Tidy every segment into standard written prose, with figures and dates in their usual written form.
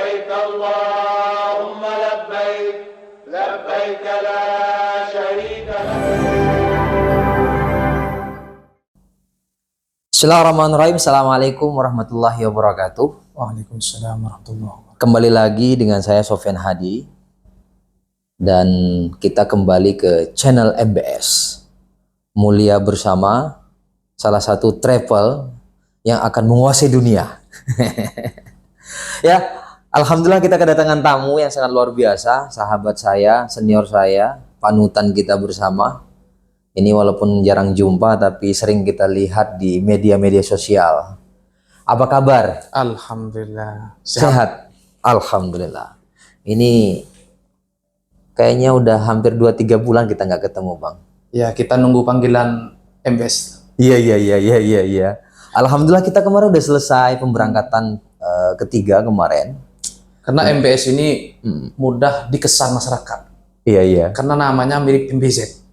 لبيك اللهم لبيك لبيك لا شريك لك. Bismillahirrahmanirrahim. Assalamualaikum warahmatullahi wabarakatuh. Waalaikumsalam warahmatullahi wabarakatuh. Kembali lagi dengan saya Sofyan Hadi. Dan kita kembali ke channel MBS. Mulia bersama, salah satu travel yang akan menguasai dunia. Ya, alhamdulillah kita kedatangan tamu yang sangat luar biasa. Sahabat saya, senior saya, panutan kita bersama. Ini walaupun jarang jumpa tapi sering kita lihat di media-media sosial. Apa kabar? Alhamdulillah. Sehat. Alhamdulillah. Ini kayaknya udah hampir 2-3 bulan kita nggak ketemu, Bang. Ya, kita nunggu panggilan MBS. Iya. Alhamdulillah kita kemarin udah selesai pemberangkatan ketiga kemarin. Karena MBS ini mudah dikesan masyarakat. Iya. Karena namanya mirip MBZ.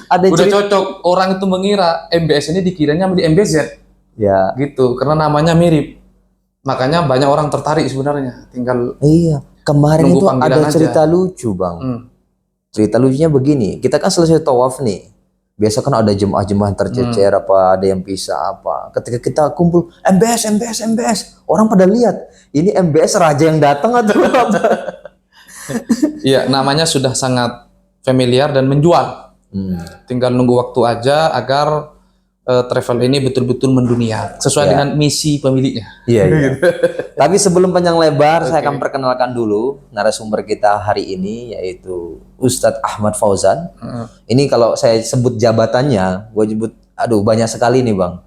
Ada Udah cerita. cocok, orang itu mengira MBS ini dikiranya di MBZ. Ya. Gitu, karena namanya mirip. Makanya banyak orang tertarik sebenarnya. Tinggal Iya. Kemarin nunggu itu panggilan ada aja. cerita lucu, Bang. Cerita lucunya begini, kita kan selesai tawaf nih. Biasa kan ada jemaah-jemaah yang tercecer apa, ada yang pisah apa. Ketika kita kumpul, MBS. Orang pada lihat, ini MBS raja yang datang atau apa? Iya, namanya sudah sangat familiar dan menjual. Tinggal nunggu waktu aja agar travel ini betul-betul mendunia sesuai Ya. dengan misi pemiliknya. Iya. Tapi sebelum panjang lebar, saya akan perkenalkan dulu narasumber kita hari ini, yaitu Ustadz Ahmad Fauzan. Ini kalau saya sebut jabatannya, gue sebut, aduh banyak sekali nih, Bang.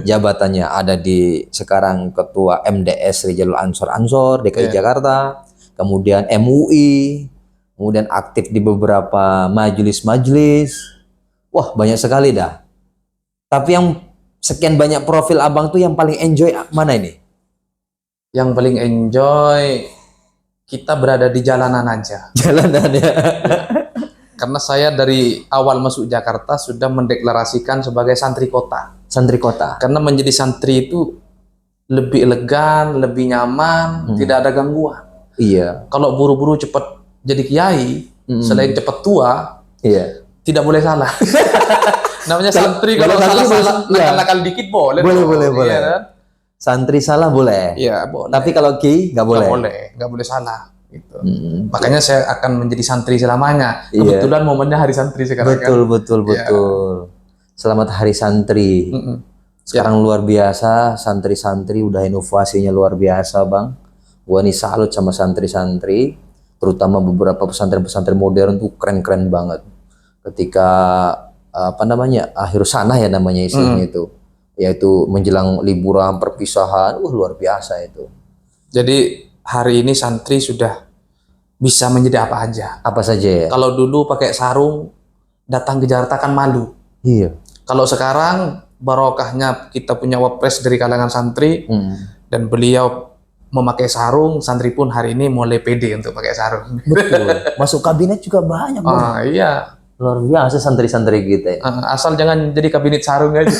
Jabatannya ada di sekarang Ketua MDS Rijalul Ansor DKI Jakarta, kemudian MUI, kemudian aktif di beberapa majelis-majelis. Wah, banyak sekali dah. Tapi yang sekian banyak profil abang tuh yang paling enjoy mana ini? Yang paling enjoy kita berada di jalanan aja. Jalanannya. Karena saya dari awal masuk Jakarta sudah mendeklarasikan sebagai santri kota. Santri kota. Karena menjadi santri itu lebih elegan, lebih nyaman, tidak ada gangguan. Iya. Kalau buru-buru cepat jadi kiai, selain cepat tua, Iya. tidak boleh salah. Namanya santri, kalau salah nakal-nakal dikit boleh. Boleh. Iya, kan? Santri salah boleh. Iya, boleh. Tapi kalau ki nggak boleh. Nggak boleh salah. Gitu. Makanya saya akan menjadi santri selamanya. Iya. Kebetulan momennya hari santri sekarang. Betul. Selamat Hari Santri. Sekarang luar biasa, santri-santri udah inovasinya luar biasa, Bang. Gua nih salut sama santri-santri, terutama beberapa pesantren-pesantren modern tuh keren-keren banget. Ketika akhir sana ya namanya istilahnya itu, yaitu menjelang liburan perpisahan, luar biasa itu. Jadi hari ini santri sudah bisa menjadi apa aja. Apa saja ya? Kalau dulu pakai sarung datang ke Jakarta kan malu. Iya. Kalau sekarang barokahnya kita punya wapres dari kalangan santri dan beliau memakai sarung, santri pun hari ini mulai pede untuk pakai sarung. Betul. Masuk kabinet juga banyak, Bang. Iya. Luar biasa santri-santri kita. Asal jangan jadi kabinet sarung aja.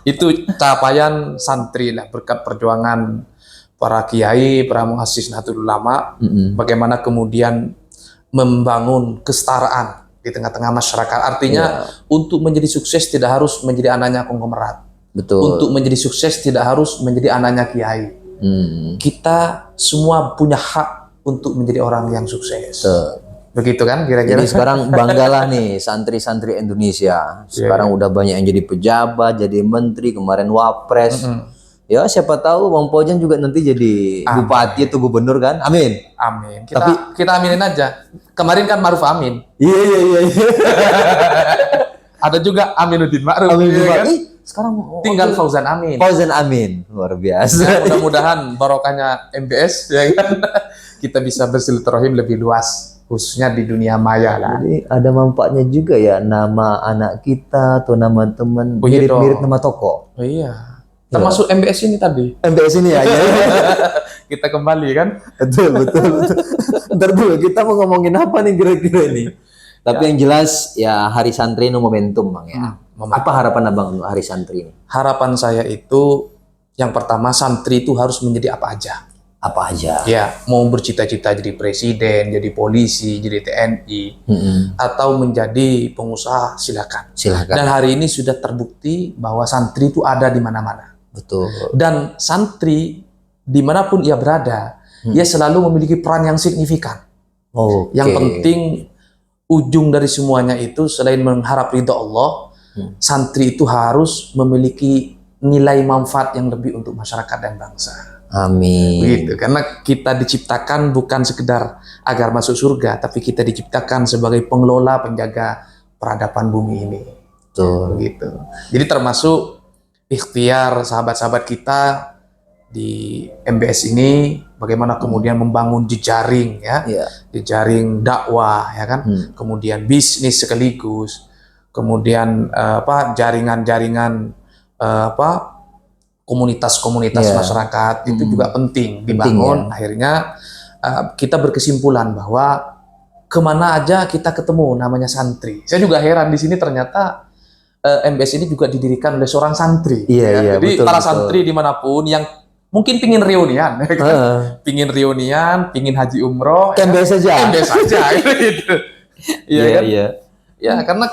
Itu capaian santri lah, berkat perjuangan para kiai, para muassis Nahdlatul Ulama, bagaimana kemudian membangun kesetaraan di tengah-tengah masyarakat. Artinya untuk menjadi sukses tidak harus menjadi anaknya konglomerat. Betul. Untuk menjadi sukses tidak harus menjadi anaknya kiai. Kita semua punya hak untuk menjadi orang yang sukses. Begitu kan kira-kira? Jadi sekarang banggalah nih santri-santri Indonesia. Sekarang udah banyak yang jadi pejabat, jadi menteri, kemarin wapres. Ya siapa tahu Bang Fauzan juga nanti jadi bupati atau gubernur kan? Amin. Amin. Kita aminin aja. Kemarin kan Ma'ruf Amin. Iya. Ada juga Aminuddin Ma'ruf. Amin ya juga. kan? Sekarang Tinggal Fauzan Amin. Fauzan Amin. Luar biasa. Ya, mudah-mudahan barokahnya MBS ya kan. Kita bisa bersilaturahim lebih luas, khususnya di dunia maya lah. Jadi ada manfaatnya juga ya, nama anak kita atau nama teman iya mirip-mirip dong. nama toko. Oh iya. Termasuk MBS ini tadi. MBS ini ya. Kita kembali kan. Betul. Ntar dulu kita mau ngomongin apa nih kira-kira ini. Tapi yang jelas ya Hari Santri ini momentum, Bang ya. Apa harapan Abang untuk Hari Santri ini? Harapan saya itu Yang pertama, santri itu harus menjadi apa aja. Apa aja? Ya, mau bercita-cita jadi presiden, jadi polisi, jadi TNI, atau menjadi pengusaha, silakan. Silakan. Dan hari ini sudah terbukti bahwa santri itu ada di mana-mana. Betul. Dan santri dimanapun ia berada, ia selalu memiliki peran yang signifikan. Oke. Yang penting ujung dari semuanya itu selain mengharap ridha Allah, santri itu harus memiliki nilai manfaat yang lebih untuk masyarakat dan bangsa. Amin. Begitu, karena kita diciptakan bukan sekedar agar masuk surga, tapi kita diciptakan sebagai pengelola, penjaga peradaban bumi ini. Betul. Begitu. Jadi termasuk ikhtiar sahabat-sahabat kita di MBS ini, bagaimana kemudian membangun jejaring, ya, jejaring dakwah, ya kan, kemudian bisnis sekaligus, kemudian jaringan-jaringan komunitas-komunitas masyarakat itu juga penting dibangun. Akhirnya kita berkesimpulan bahwa kemana aja kita ketemu namanya santri. Saya juga heran di sini ternyata MBS ini juga didirikan oleh seorang santri. Jadi betul, para santri dimanapun yang mungkin pingin reunian, pingin reunian, pingin haji umroh, MBS aja, MBS aja, gitu. Iya kan? Ya, karena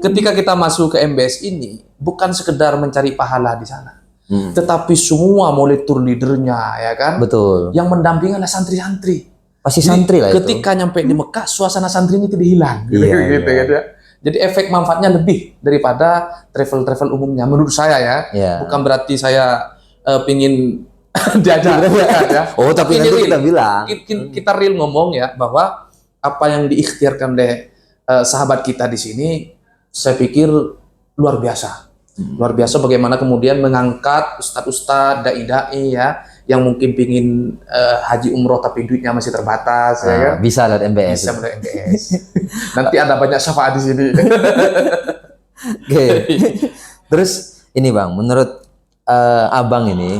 ketika kita masuk ke MBS ini bukan sekedar mencari pahala di sana. Tetapi semua mulai tour leadernya, ya kan? Betul. Yang mendampingi adalah santri-santri. Pasti santri lah itu. Ketika nyampe di Mekah, suasana santrinya tidak hilang. Gitu ya. Jadi efek manfaatnya lebih daripada travel-travel umumnya. Menurut saya ya. Bukan berarti saya pingin diajar. Ya. Oh, tapi nanti kita bilang. Kita real ngomong ya, bahwa apa yang diikhtiarkan oleh sahabat kita di sini, saya pikir luar biasa. Luar biasa bagaimana kemudian mengangkat ustadz-ustadz, dai-dai ya, yang mungkin pingin haji umroh tapi duitnya masih terbatas, ya kan? Bisa lewat MBS. Bisa lewat MBS. Nanti ada banyak syafaat di sini. Oke. Terus ini Bang, menurut Abang ini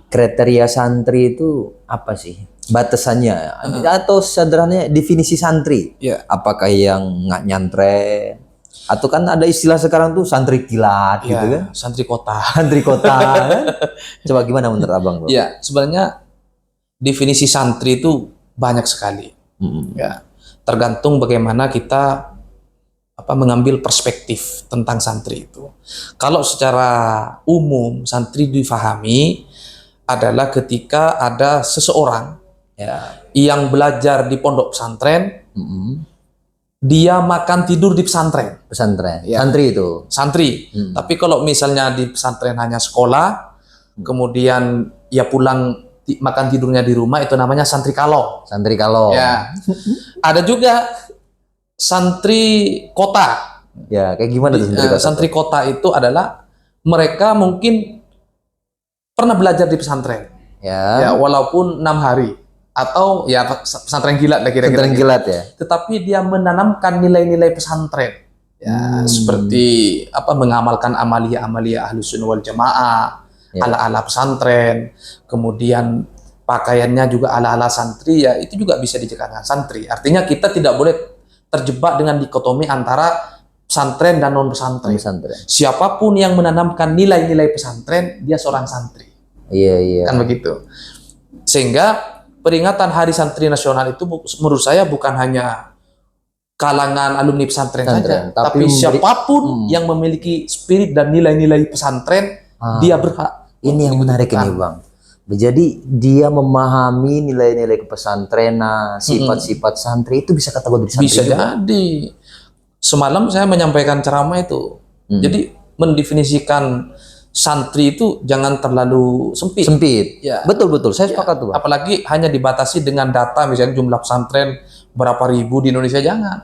kriteria santri itu apa sih? Batasannya atau sederhananya definisi santri? Apakah yang nggak nyantren? Atau kan ada istilah sekarang tuh santri kilat gitu kan? Santri kota. Santri kota kan? Coba gimana menurut Abang? Iya, sebenarnya definisi santri itu banyak sekali. Ya, tergantung bagaimana kita mengambil perspektif tentang santri itu. Kalau secara umum santri difahami adalah ketika ada seseorang yang belajar di pondok pesantren, dia makan tidur di pesantren. Santri itu. Santri. Tapi kalau misalnya di pesantren hanya sekolah, kemudian ya pulang makan tidurnya di rumah, itu namanya santri kalong. Santri kalong. Ya. Ada juga santri kota. Ya, kayak gimana tuh santri kota? Santri kota itu adalah mereka mungkin pernah belajar di pesantren. Ya, walaupun 6 hari. Atau ya pesantren kilat lah kira-kira. Pesantren kilat ya. Tetapi dia menanamkan nilai-nilai pesantren. Ya, seperti mengamalkan amalia-amalia Ahlus Sunnah wal Jamaah, ala-ala pesantren, kemudian pakaiannya juga ala-ala santri, ya itu juga bisa dikatakan santri. Artinya kita tidak boleh terjebak dengan dikotomi antara pesantren dan non pesantren. Siapapun yang menanamkan nilai-nilai pesantren, dia seorang santri. Iya. Kan begitu. Sehingga peringatan Hari Santri Nasional itu menurut saya bukan hanya kalangan alumni pesantren saja, tapi siapapun yang memiliki spirit dan nilai-nilai pesantren, dia berhak. Ini yang menarik ini Bang. Jadi dia memahami nilai-nilai kepesantrenan, sifat-sifat santri itu bisa kategori santri. Bisa juga. Jadi semalam saya menyampaikan ceramah itu. Jadi mendefinisikan santri itu jangan terlalu sempit. Ya. Betul. Saya sepakat tuh Bang. Apalagi hanya dibatasi dengan data misalnya jumlah pesantren berapa ribu di Indonesia, jangan.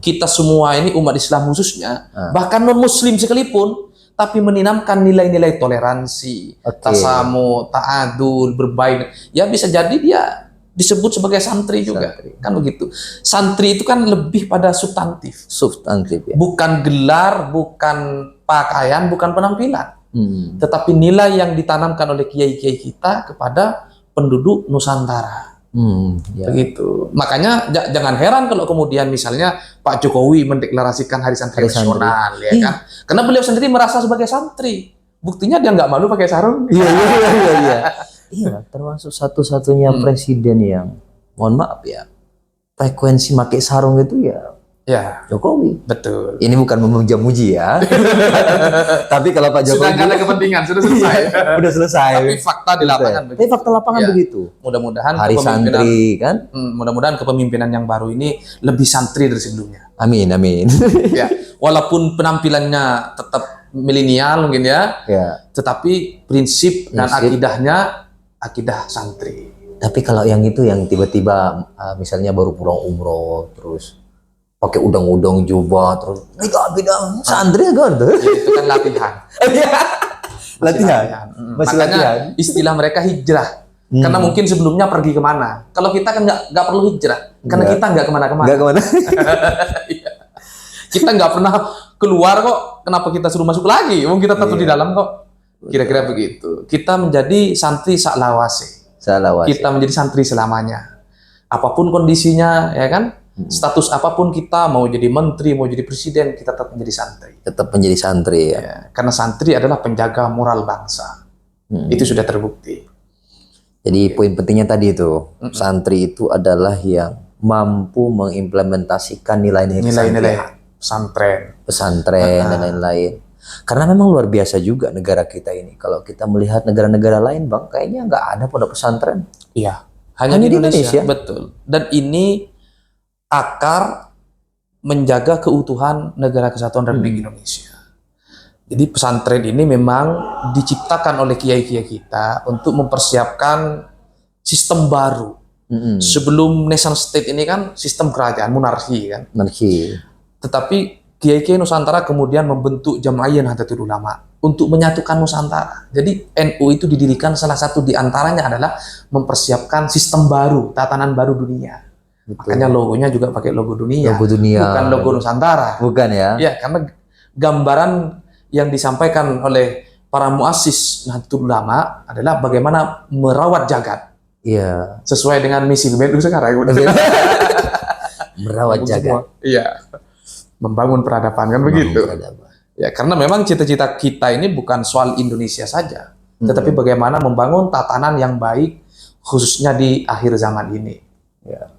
Kita semua ini umat Islam khususnya, bahkan non muslim sekalipun, tapi menanamkan nilai-nilai toleransi, tasamu, ta'adul, berbaik. Ya bisa jadi dia disebut sebagai santri juga. Kan begitu. Santri itu kan lebih pada substantif. Ya. Bukan gelar, bukan pakaian, bukan penampilan. Tetapi nilai yang ditanamkan oleh kiai-kiai kita kepada penduduk Nusantara. Begitu. Makanya jangan heran kalau kemudian misalnya Pak Jokowi mendeklarasikan Hari Santri Nasional, ya kan? Karena beliau sendiri merasa sebagai santri, buktinya dia nggak malu pakai sarung. Iya. Iya, termasuk satu-satunya presiden yang, mohon maaf ya, frekuensi pakai sarung itu ya Ya, Jokowi. betul. Ini bukan memuja-muji ya. Tapi kalau Pak Jokowi Sudah nggak ada kepentingan, sudah selesai. udah selesai. Tapi fakta di lapangan Tapi begitu. fakta lapangan Ya. begitu. Mudah-mudahan Hari kepemimpinan- santri kan? mudah-mudahan kepemimpinan yang baru ini lebih santri dari sebelumnya. Amin. Ya, walaupun penampilannya tetap milenial mungkin ya, Ya. tetapi prinsip dan Prinsip. akidahnya akidah santri. Tapi kalau yang itu yang tiba-tiba misalnya baru pulang umroh terus pakai udang-udang jubah terus bidang santri kan tuh. Ya, itu kan latihan. Masih Latihan. Masih Makanya latihan. istilah mereka hijrah. Karena mungkin sebelumnya pergi kemana. Kalau kita kan nggak perlu hijrah, karena Nggak. kita nggak kemana-kemana. Enggak kemana? Kita nggak pernah keluar kok. Kenapa kita suruh masuk lagi? Wong kita tetap di dalam kok. Kira-kira begitu. Kita menjadi santri saklawase. Salah wasit. Kita menjadi santri selamanya. Apapun kondisinya, ya kan? Status apapun kita, mau jadi menteri, mau jadi presiden, kita tetap menjadi santri. Tetap menjadi santri ya. Ya, karena santri adalah penjaga moral bangsa. Itu sudah terbukti. Jadi poin pentingnya tadi itu, santri itu adalah yang mampu mengimplementasikan nilai-nilai Nilai-nilai kesantrian, pesantren. pesantren dan lain-lain. Karena memang luar biasa juga negara kita ini. Kalau kita melihat negara-negara lain, Bang, kayaknya nggak ada pondok pesantren. Iya, hanya di Indonesia. Betul. Dan ini akar menjaga keutuhan negara kesatuan Republik Indonesia. Jadi pesantren ini memang diciptakan oleh kiai-kiai kita untuk mempersiapkan sistem baru. Sebelum nation state ini kan sistem kerajaan, monarki kan. Monarki. Tetapi kiai-kiai Nusantara kemudian membentuk Jam'iyah Nahdlatul Ulama untuk menyatukan Nusantara. Jadi NU itu didirikan salah satu di antaranya adalah mempersiapkan sistem baru, tatanan baru dunia. Betul. Makanya logonya juga pakai logo dunia. Logo dunia. Bukan logo Nusantara. Bukan ya? Ya, karena gambaran yang disampaikan oleh para muassis Nahdlatul Ulama adalah bagaimana merawat jagat Iya. sesuai dengan misi BNU sekarang. Merawat jagat. Iya. Membangun peradaban kan begitu. Ya, karena memang cita-cita kita ini bukan soal Indonesia saja, tetapi bagaimana membangun tatanan yang baik khususnya di akhir zaman ini. Ya.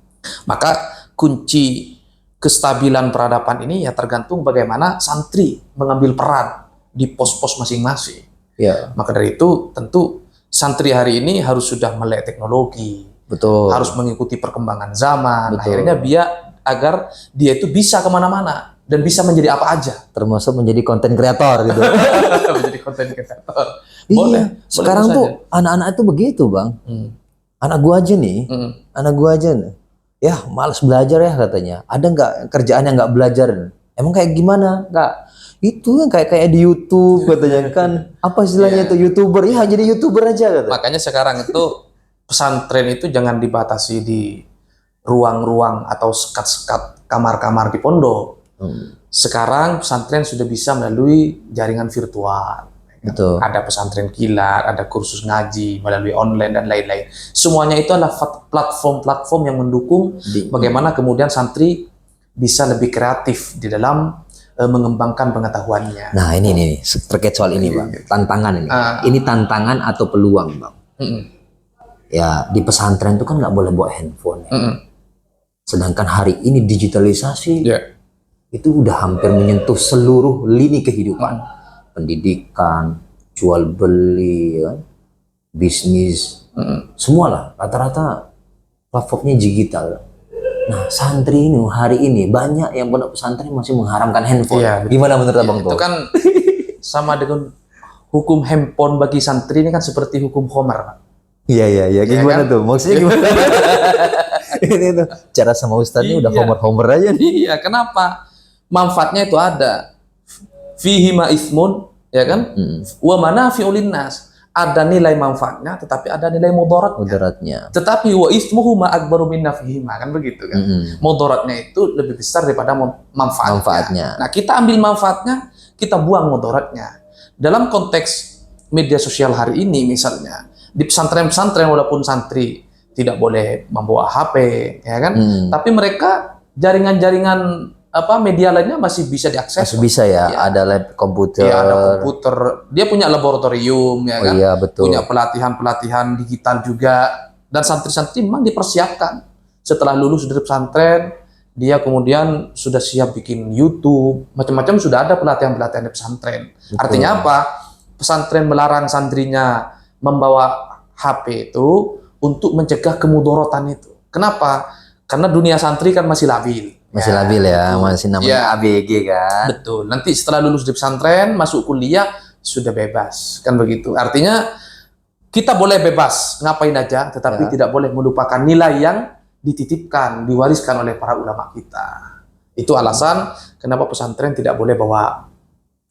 Maka kunci kestabilan peradaban ini ya tergantung bagaimana santri mengambil peran di pos-pos masing-masing. Ya. Maka dari itu tentu santri hari ini harus sudah melek teknologi, Betul. harus mengikuti perkembangan zaman. Betul. Akhirnya agar dia itu bisa kemana-mana dan bisa menjadi apa aja. Termasuk menjadi konten kreator gitu. Menjadi konten kreator. Iya. Sekarang boleh tuh anak-anak itu begitu, Bang. Anak gua aja nih. Anak gua aja nih. Ya, malas belajar ya katanya. Ada nggak kerjaan yang nggak belajar? Emang kayak gimana? Nggak. Itu kan kayak di YouTube katanya kan. Apa istilahnya itu YouTuber? Ya, jadi YouTuber aja katanya. Makanya sekarang itu pesantren itu jangan dibatasi di ruang-ruang atau sekat-sekat kamar-kamar di pondok. Sekarang pesantren sudah bisa melalui jaringan virtual. Betul. Ada pesantren kilat, ada kursus ngaji melalui online dan lain-lain. Semuanya itu adalah platform-platform yang mendukung bagaimana kemudian santri bisa lebih kreatif di dalam mengembangkan pengetahuannya. Nah, ini terkait soal ini, Bang. Tantangan ini. Ini tantangan atau peluang, Bang. Ya, di pesantren itu kan nggak boleh bawa handphone. Ya. Sedangkan hari ini digitalisasi itu udah hampir menyentuh seluruh lini kehidupan. Pendidikan, jual beli, kan? Bisnis, semua lah. Rata-rata platformnya digital. Nah, santri ini hari ini banyak yang pondok pesantren masih mengharamkan handphone. Iya, betul. Gimana menurut Abang Itu tuh? kan sama dengan hukum handphone bagi santri ini kan seperti hukum Homer, Pak. Iya. Gimana kan? tuh? Maksudnya gimana? Ini tuh cara sama ustadznya udah Iya. homer-homer aja nih. Iya, kenapa? Manfaatnya itu ada. Fihi ma ismun, ya kan? Wa manafi'ul linnas. Ada nilai manfaatnya, tetapi ada nilai mudaratnya. Mudaratnya. Tetapi wa ismuhu ma akbaru min nafihi ma, kan begitu kan? Mudaratnya itu lebih besar daripada manfaatnya. Nah, kita ambil manfaatnya, kita buang mudaratnya. Dalam konteks media sosial hari ini misalnya, di pesantren-pesantren walaupun santri tidak boleh membawa HP, ya kan? Tapi mereka jaringan-jaringan media lainnya masih bisa diakses. Masih bisa ya, Ya. ada lab komputer. Iya, ada komputer. Dia punya laboratorium, ya Oh kan? iya, betul. Punya pelatihan-pelatihan digital juga. Dan santri-santri memang dipersiapkan. Setelah lulus dari pesantren, dia kemudian sudah siap bikin YouTube, macam-macam sudah ada pelatihan-pelatihan di pesantren. Betul. Artinya apa? Pesantren melarang santrinya membawa HP itu untuk mencegah kemudorotan itu. Kenapa? Karena dunia santri kan masih labil. Masih labil ya, masih namanya Ya. ABG kan. Betul. Nanti setelah lulus di pesantren, masuk kuliah, sudah bebas. Kan begitu. Artinya, kita boleh bebas, ngapain aja, tetapi tidak boleh melupakan nilai yang dititipkan, diwariskan oleh para ulama kita. Itu alasan kenapa pesantren tidak boleh bawa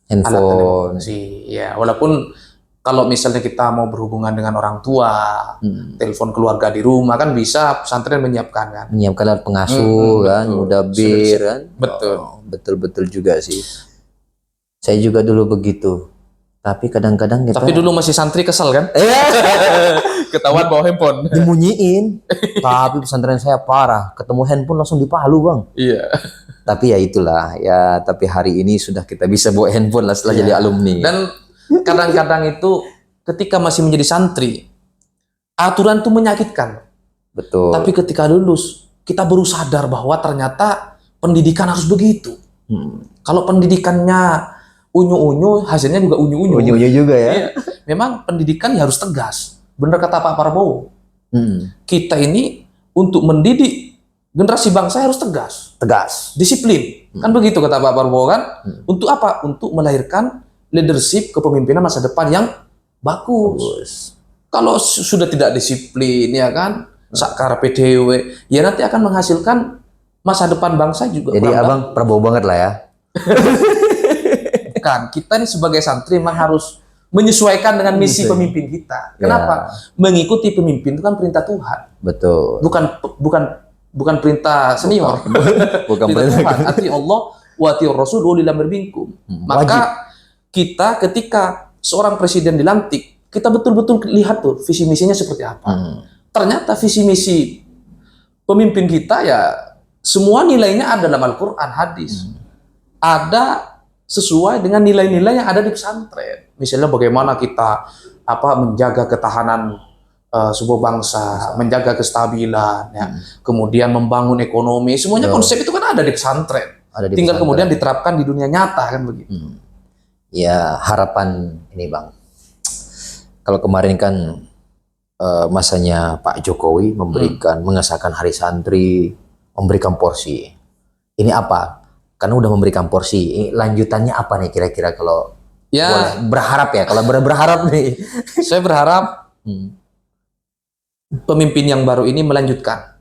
alat Handphone. telekomunikasi. Ya, walaupun kalau misalnya kita mau berhubungan dengan orang tua, telepon keluarga di rumah, kan bisa pesantren menyiapkan kan. Menyiapkan alat pengasuh kan, betul. mudabir kan. Betul. Oh, betul-betul juga sih. Saya juga dulu begitu. Tapi kadang-kadang kita Tapi dulu masih santri kesel kan? Ketahuan bawa handphone. dimunyiin. Tapi pesantren saya parah. Ketemu handphone langsung dipalu, Bang. Iya. Tapi ya itulah. Ya, tapi hari ini sudah kita bisa bawa handphone lah setelah jadi alumni. Dan kadang-kadang itu ketika masih menjadi santri, aturan itu menyakitkan. Betul. Tapi ketika lulus, kita baru sadar bahwa ternyata pendidikan harus begitu. Kalau pendidikannya unyu-unyu, hasilnya juga unyu-unyu. Unyu-unyu juga ya. Iya. Memang pendidikan ya harus tegas. Benar kata Pak Prabowo. Kita ini untuk mendidik generasi bangsa harus tegas. Tegas. Disiplin. Kan begitu kata Pak Prabowo kan? Untuk apa? Untuk melahirkan leadership kepemimpinan masa depan yang bagus. Kalau sudah tidak disiplin ya kan, sakar PDW, ya nanti akan menghasilkan masa depan bangsa juga. Jadi abang Prabowo banget lah ya. Bukan, kita ini sebagai santri memang harus menyesuaikan dengan misi pemimpin kita. Kenapa? Ya. Mengikuti pemimpin itu kan perintah Tuhan, Betul. bukan perintah senior. Bukan perintah perintah. Tuhan. Ati Allah wa ati Rasul ulil amri minkum. Maka kita ketika seorang presiden dilantik, kita betul-betul lihat tuh visi misinya seperti apa. Ternyata visi misi pemimpin kita ya semua nilainya ada dalam Al-Quran, hadis. Ada sesuai dengan nilai-nilai yang ada di pesantren. Misalnya bagaimana kita menjaga ketahanan sebuah bangsa, menjaga kestabilan, ya. Kemudian membangun ekonomi. Semuanya konsep itu kan ada di pesantren. Ada di Tinggal pesantren. kemudian diterapkan di dunia nyata kan begitu. Ya harapan ini Bang. Kalau kemarin kan masanya Pak Jokowi memberikan mengesahkan Hari Santri, memberikan porsi. Ini apa? Karena udah memberikan porsi. Lanjutannya apa nih kira-kira kalau boleh berharap ya? Kalau berharap nih. Saya berharap pemimpin yang baru ini melanjutkan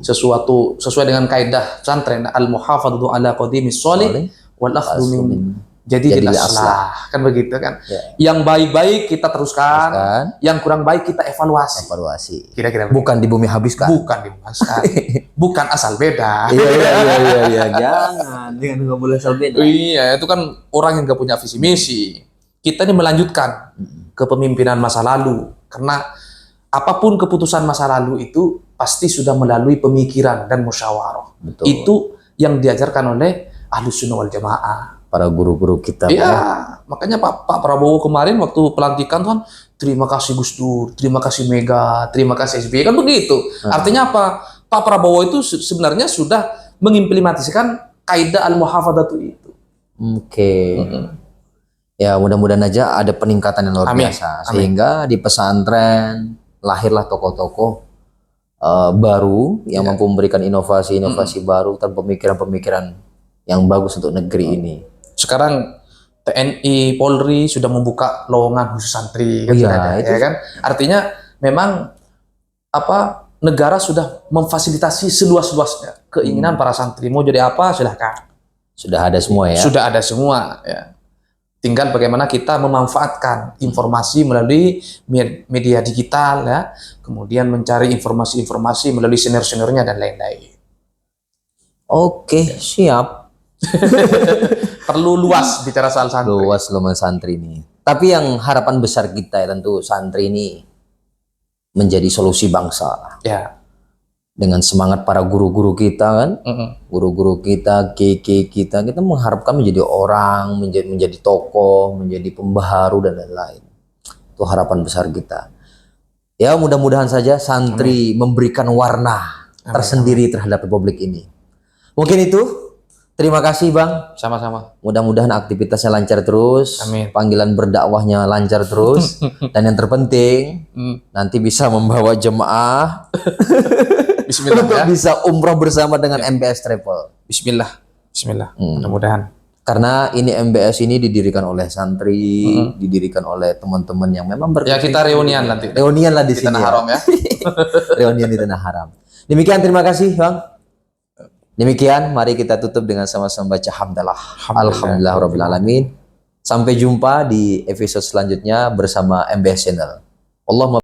sesuatu sesuai dengan kaidah pesantren al-muhafadzatu ala qadimis sholih wal akhdhu min jadi aslah, kan begitu kan. Yang baik-baik kita teruskan, yang kurang baik kita evaluasi. Kira-kira bukan di bumi habiskan. Bukan dimaskan. Bukan asal beda. Iya. Jangan nggak boleh asal beda. Iya, itu kan orang yang nggak punya visi misi. Kita ini melanjutkan kepemimpinan masa lalu, karena apapun keputusan masa lalu itu pasti sudah melalui pemikiran dan musyawarah. Betul. Itu yang diajarkan oleh Ahlus Sunnah wal Jamaah. Para guru-guru kita. Iya, makanya Pak Prabowo kemarin waktu pelantikan kan, terima kasih Gus Dur, terima kasih Mega, terima kasih SBY, kan begitu. Artinya apa? Pak Prabowo itu sebenarnya sudah mengimplementasikan kaidah al-muhafadzatu itu. Oke. Ya mudah-mudahan aja ada peningkatan yang luar biasa. Sehingga di pesantren lahirlah tokoh-tokoh baru yang mampu memberikan inovasi-inovasi baru dan pemikiran-pemikiran yang bagus untuk negeri ini. Sekarang TNI, Polri sudah membuka lowongan khusus santri, Itu. ya kan? Artinya memang negara sudah memfasilitasi seluas-luasnya keinginan para santri mau jadi apa silahkan. Sudah ada semua ya. Sudah ada semua ya. Tinggal bagaimana kita memanfaatkan informasi melalui media digital ya, kemudian mencari informasi-informasi melalui senior-seniornya dan lain-lain. Oke, siap. Perlu luas bicara soal santri. Luas loh santri ini. Tapi yang harapan besar kita ya tentu santri ini menjadi solusi bangsa. Ya. dengan semangat para guru-guru kita kan, guru-guru kita, kiai kita mengharapkan menjadi orang, menjadi tokoh, menjadi pembaharu dan lain-lain. Itu harapan besar kita. Ya mudah-mudahan saja santri memberikan warna tersendiri terhadap Republik ini. Mungkin itu. Terima kasih Bang. Sama-sama. Mudah-mudahan aktivitasnya lancar terus. Amin. Panggilan berdakwahnya lancar terus. Dan yang terpenting nanti bisa membawa jemaah Bismillah untuk ya. bisa umroh bersama dengan MBS Travel. Bismillah. Bismillah. Mudah-mudahan. Karena ini MBS ini didirikan oleh santri, didirikan oleh teman-teman yang memang Ya kita reunian nanti. Reunian lah di Di sini. Tanah Haram ya. Reunian di Tanah Haram. Demikian, terima kasih Bang. Demikian, mari kita tutup dengan sama-sama baca hamdalah. Alhamdulillahirabbil alamin. Sampai jumpa di episode selanjutnya bersama MBS Channel. Allahumma